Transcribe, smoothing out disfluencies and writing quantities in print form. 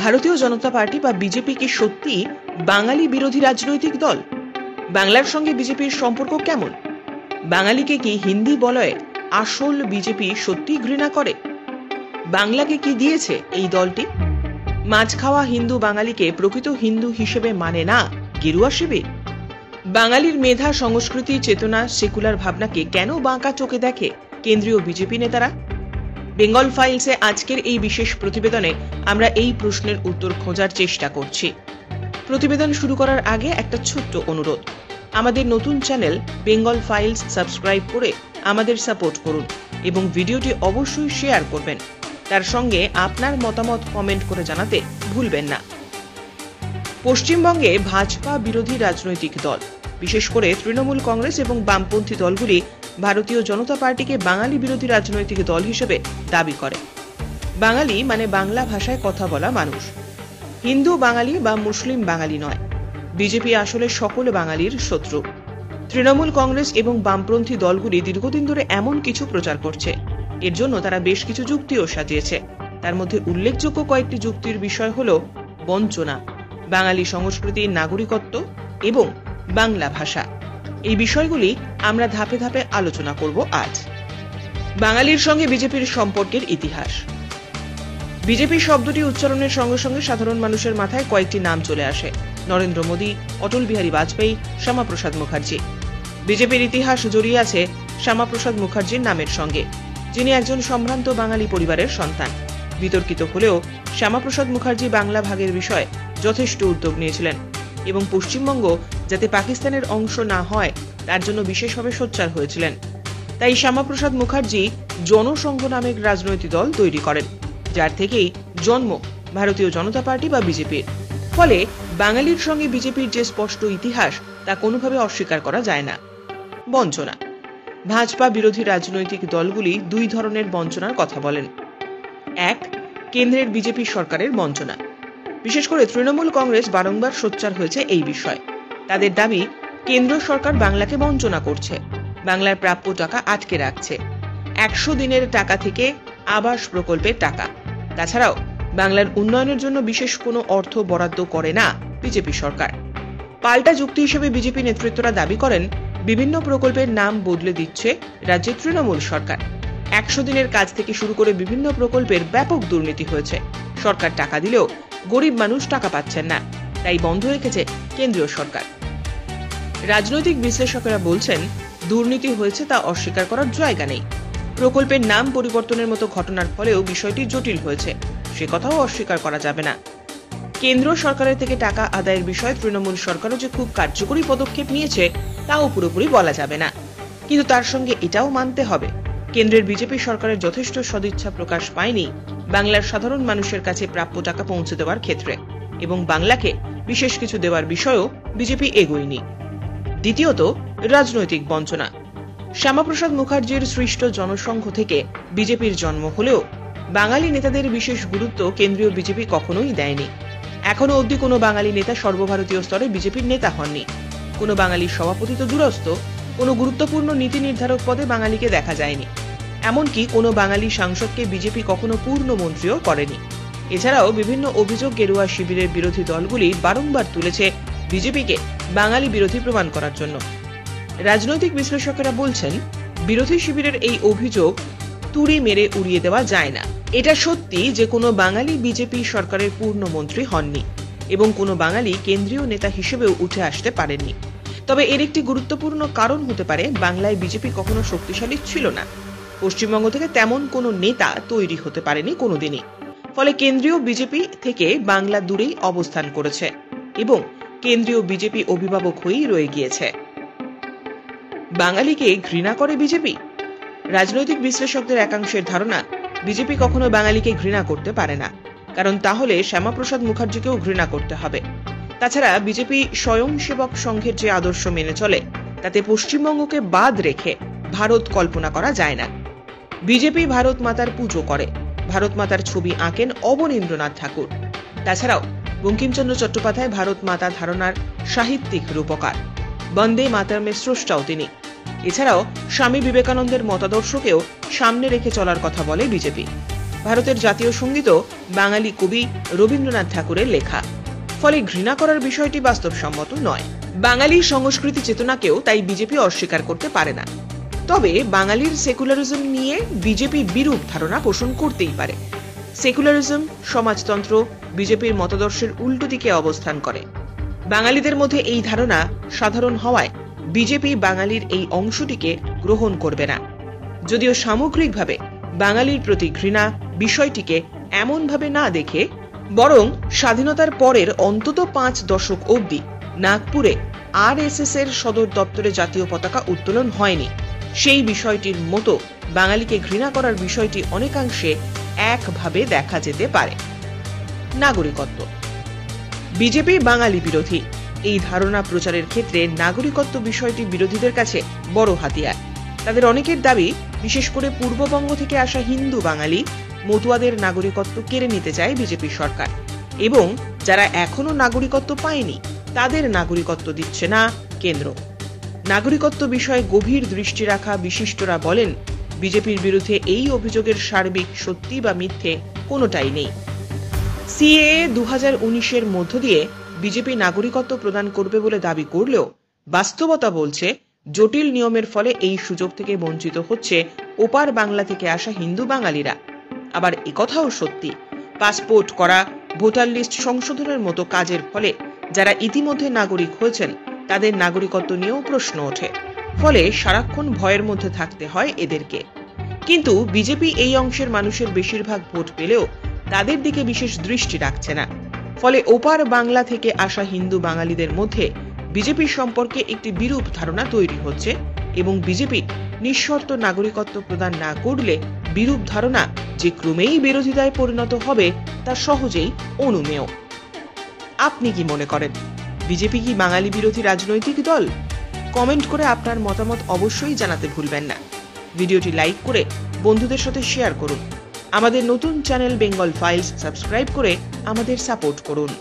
ভারতীয় জনতা পার্টি বা বিজেপি কি সত্যি বাঙালি বিরোধী রাজনৈতিক দল? বাংলার সঙ্গে বিজেপির সম্পর্ক কেমন? বাঙালিকে কি হিন্দি বলয়ে আসল বিজেপি সত্যি ঘৃণা করে? বাংলাকে কি দিয়েছে এই দলটি? মাছ খাওয়া হিন্দু বাঙালিকে প্রকৃত হিন্দু হিসেবে মানে না গেরুয়া শিবির? বাঙালির মেধা, সংস্কৃতি, চেতনা, সেকুলার ভাবনাকে কেন বাঁকা চোখে দেখে কেন্দ্রীয় বিজেপি নেতারা? বেঙ্গল ফাইলসে আজকের এই বিশেষ প্রতিবেদনে আমরা এই প্রশ্নের উত্তর খোঁজার চেষ্টা করছি। প্রতিবেদন শুরু করার আগে একটা ছোট্ট অনুরোধ, আমাদের নতুন চ্যানেল বেঙ্গল ফাইলস সাবস্ক্রাইব করে আমাদের সাপোর্ট করুন এবং ভিডিওটি অবশ্যই শেয়ার করবেন। তার সঙ্গে আপনার মতামত কমেন্ট করে জানাতে ভুলবেন না। পশ্চিমবঙ্গে ভাজপা বিরোধী রাজনৈতিক দল, বিশেষ করে তৃণমূল কংগ্রেস এবং বামপন্থী দলগুলি ভারতীয় জনতা পার্টিকে বাঙালি বিরোধী রাজনৈতিক দল হিসেবে দাবি করে। বাঙালি মানে বাংলা ভাষায় কথা বলা মানুষ, হিন্দু বাঙালি বা মুসলিম বাঙালি নয়। বিজেপি আসলে সকল বাঙালির শত্রু। তৃণমূল কংগ্রেস এবং বামপন্থী দলগুলি দীর্ঘদিন ধরে এমন কিছু প্রচার করছে। এর জন্য তারা বেশ কিছু যুক্তিও সাজিয়েছে। তার মধ্যে উল্লেখযোগ্য কয়েকটি যুক্তির বিষয় হল বঞ্চনা, বাঙালি সংস্কৃতি, নাগরিকত্ব এবং বাংলা ভাষা। এই বিষয়গুলি আমরা ধাপে ধাপে আলোচনা করব আজ। বাঙালির সঙ্গে বিজেপির সম্পর্কের ইতিহাস। বিজেপি শব্দটি উচ্চারণের সঙ্গে সঙ্গে সাধারণ মানুষের মাথায় কয়েকটি নাম চলে আসে: নরেন্দ্র মোদী, অটল বিহারী বাজপেয়ী, শ্যামাপ্রসাদ মুখার্জি। বিজেপির ইতিহাস জড়িয়ে আছে শ্যামাপ্রসাদ মুখার্জির নামের সঙ্গে, যিনি একজন সম্ভ্রান্ত বাঙালি পরিবারের সন্তান। বিতর্কিত হলেও শ্যামাপ্রসাদ মুখার্জি বাংলা ভাগের বিষয়ে যথেষ্ট উদ্যোগ নিয়েছিলেন এবং পশ্চিমবঙ্গ যাতে পাকিস্তানের অংশ না হয় তার জন্য বিশেষভাবে সোচ্চার হয়েছিলেন। তাই শ্যামাপ্রসাদ মুখার্জি জনসংঘ নামের রাজনৈতিক দল তৈরি করেন, যার থেকেই জন্ম ভারতীয় জনতা পার্টি বা বিজেপির। ফলে বাঙালির সঙ্গে বিজেপির যে স্পষ্ট ইতিহাস তা কোনোভাবে অস্বীকার করা যায় না। বঞ্চনা। ভাজপা বিরোধী রাজনৈতিক দলগুলি দুই ধরনের বঞ্চনার কথা বলেন। এক, কেন্দ্রের বিজেপি সরকারের বঞ্চনা। বিশেষ করে তৃণমূল কংগ্রেস বারংবার সোচ্চার হয়েছে এই বিষয়ে। তাদের দাবি, কেন্দ্র সরকার বাংলাকে বঞ্চনা করছে, বাংলার প্রাপ্য টাকা আটকে রাখছে। 100 দিনের টাকা থেকে আবাস প্রকল্পের টাকা, তাছাড়াও বাংলার উন্নয়নের জন্য বিশেষ কোনো অর্থ বরাদ্দ করে না বিজেপি সরকার। পাল্টা যুক্তি হিসেবে বিজেপি নেতৃত্বরা দাবি করেন, বিভিন্ন প্রকল্পের নাম বদলে দিচ্ছে রাজ্যের তৃণমূল সরকার। 100 দিনের কাজ থেকে শুরু করে বিভিন্ন প্রকল্পের ব্যাপক দুর্নীতি হয়েছে। সরকার টাকা দিলেও গরিব মানুষ টাকা পাচ্ছেন না, তাই বন্ধ রেখেছে কেন্দ্রীয় সরকার। রাজনৈতিক বিশ্লেষকেরা বলছেন, দুর্নীতি হয়েছে তা অস্বীকার করার জায়গা নেই। প্রকল্পের নাম পরিবর্তনের মতো ঘটনার ফলেও বিষয়টি জটিল হয়েছে, সে কথাও অস্বীকার করা যাবে না। কেন্দ্র সরকারের থেকে টাকা আদায়ের বিষয়ে তৃণমূল সরকারও যে খুব কার্যকরী পদক্ষেপ নিয়েছে তাও পুরোপুরি বলা যাবে না। কিন্তু তার সঙ্গে এটাও মানতে হবে, কেন্দ্রের বিজেপি সরকারের যথেষ্ট সদিচ্ছা প্রকাশ পায়নি বাংলার সাধারণ মানুষের কাছে প্রাপ্য টাকা পৌঁছে দেওয়ার ক্ষেত্রে, এবং বাংলাকে বিশেষ কিছু দেওয়ার বিষয়েও বিজেপি এগোয়নি। দ্বিতীয়ত, রাজনৈতিক বঞ্চনা। শ্যামাপ্রসাদ মুখার্জির সৃষ্ট জনসংঘ থেকে বিজেপির জন্ম হলেও বাঙালি নেতাদের বিশেষ গুরুত্ব কেন্দ্রীয় বিজেপি কখনোই দেয়নি। এখনো অবধি কোনো বাঙালি নেতা সর্বভারতীয় স্তরে বিজেপির নেতা হননি। কোনো বাঙালির সভাপতি তো দূরস্থ, কোনো গুরুত্বপূর্ণ নীতি নির্ধারক পদে বাঙালিকে দেখা যায়নি। এমনকি কোনো বাঙালি সাংসদকে বিজেপি কখনো পূর্ণ মন্ত্রীও করেনি। এছাড়াও বিভিন্ন অভিযোগ গেরুয়া শিবিরের বিরোধী দলগুলি বারংবার তুলেছে বিজেপিকে বাঙালি বিরোধী প্রমাণ করার জন্য। রাজনৈতিক বিশ্লেষকেরা বলছেন, বিরোধী শিবিরের এই অভিযোগ তুড়ি মেরে উড়িয়ে দেওয়া যায় না। এটা সত্যি যে কোনো বাঙালি বিজেপি সরকারের পূর্ণ মন্ত্রী হননি এবং কোনো বাঙালি কেন্দ্রীয় নেতা হিসেবেও উঠে আসতে পারেননি। তবে এর একটি গুরুত্বপূর্ণ কারণ হতে পারে, বাংলায় বিজেপি কখনো শক্তিশালী ছিল না। পশ্চিমবঙ্গ থেকে তেমন কোনো নেতা তৈরি হতে পারেনি কোনোদিনই। ফলে কেন্দ্রীয় বিজেপি থেকে বাংলা দূরেই অবস্থান করেছে এবং কেন্দ্রীয় বিজেপি অভিভাবক হয়েই রয়ে গিয়েছে। বাঙালিকে ঘৃণা করে বিজেপি? রাজনৈতিক বিশ্লেষকদের একাংশের ধারণা, বিজেপি কখনো বাঙালিকে ঘৃণা করতে পারে না, কারণ তাহলে শ্যামাপ্রসাদ মুখার্জিকেও ঘৃণা করতে হবে। তাছাড়া বিজেপি স্বয়ংসেবক সংঘের যে আদর্শ মেনে চলে তাতে পশ্চিমবঙ্গকে বাদ রেখে ভারত কল্পনা করা যায় না। বিজেপি ভারত মাতার পুজো করে, ভারত মাতার ছবি আঁকেন অবনীন্দ্রনাথ ঠাকুর। তাছাড়াও বঙ্কিমচন্দ্র চট্টোপাধ্যায় ভারত মাতা ধারণার সাহিত্যিক রূপকার, বন্দে মাতরমের স্রষ্টাও তিনি। এছাড়াও স্বামী বিবেকানন্দের মতাদর্শকেও সামনে রেখে চলার কথা বলে বিজেপি। ভারতের জাতীয় সঙ্গীতও বাঙালি কবি রবীন্দ্রনাথ ঠাকুরের লেখা। ফলে ঘৃণা করার বিষয়টি বাস্তবসম্মত নয়। বাঙালির সংস্কৃতি চেতনাকেও তাই বিজেপি অস্বীকার করতে পারে না। তবে বাঙালির সেকুলারিজম নিয়ে বিজেপি বিরূপ ধারণা পোষণ করতেই পারে। সেকুলারিজম, সমাজতন্ত্র বিজেপির মতাদর্শের উল্টো দিকে অবস্থান করে। বাঙালিদের মধ্যে এই ধারণা সাধারণ হওয়ায় বিজেপি বাঙালির এই অংশটিকে গ্রহণ করবে না। যদিও সামগ্রিকভাবে বাঙালির প্রতি ঘৃণা বিষয়টিকে এমনভাবে না দেখে বরং স্বাধীনতার পরের অন্তত 5 দশক অবধি নাগপুরে RSS এর সদর দপ্তরে জাতীয় পতাকা উত্তোলন হয়নি, সেই বিষয়টির মতো বাঙালিকে ঘৃণা করার বিষয়টি অনেকাংশে একভাবে দেখা যেতে পারে। নাগরিকত্ব। বিজেপি বাঙালি বিরোধী এই ধারণা প্রচারের ক্ষেত্রে নাগরিকত্ব বিষয়টি বিরোধীদের কাছে বড় হাতিয়ার। তাদের অনেকের দাবি, বিশেষ করে পূর্ববঙ্গ থেকে আসা হিন্দু বাঙালি মতুয়াদের নাগরিকত্ব কেড়ে নিতে চায় বিজেপি সরকার, এবং যারা এখনো নাগরিকত্ব পায়নি তাদের নাগরিকত্ব দিচ্ছে না কেন্দ্র। নাগরিকত্ব বিষয়ে গভীর দৃষ্টি রাখা বিশিষ্টরা বলেন, বিজেপির বিরুদ্ধে এই অভিযোগের সার্বিক সত্যি বা মিথ্যে কোনোটাই নেই। CAA 2019-এর মধ্য দিয়ে বিজেপি নাগরিকত্ব প্রদান করবে বলে দাবি করলেও বাস্তবতা বলছে জটিল নিয়মের ফলে এই সুযোগ থেকে বঞ্চিত হচ্ছে ওপার বাংলা থেকে আসা হিন্দু বাঙালিরা। আবার একথাও সত্যি, পাসপোর্ট করা, ভোটার লিস্ট সংশোধনের মতো কাজের ফলে যারা ইতিমধ্যে নাগরিক হয়েছেন তাদের নাগরিকত্ব নিয়েও প্রশ্ন ওঠে। ফলে সারাক্ষণ ভয়ের মধ্যে থাকতে হয় এদেরকে। কিন্তু বিজেপি এই অংশের মানুষের বেশিরভাগ ভোট পেলেও তাদের দিকে বিশেষ দৃষ্টি রাখছে না। ফলে ওপার বাংলা থেকে আসা হিন্দু বাঙালিদের মধ্যে বিজেপি সম্পর্কে একটি বিরূপ ধারণা তৈরি হচ্ছে, এবং বিজেপি নিঃশর্ত নাগরিকত্ব প্রদান না করলে বিরূপ ধারণা যে ক্রমেই বিরোধিতায় পরিণত হবে তা সহজেই অনুমেয়। আপনি কি মনে করেন, বিজেপি কি বাঙালি বিরোধী রাজনৈতিক দল? কমেন্ট করে আপনার মতামত অবশ্যই জানাতে ভুলবেন না। ভিডিওটি লাইক করে বন্ধুদের সাথে শেয়ার করুন। আমাদের নতুন চ্যানেল বেঙ্গল ফাইলস সাবস্ক্রাইব করে আমাদের সাপোর্ট করুন।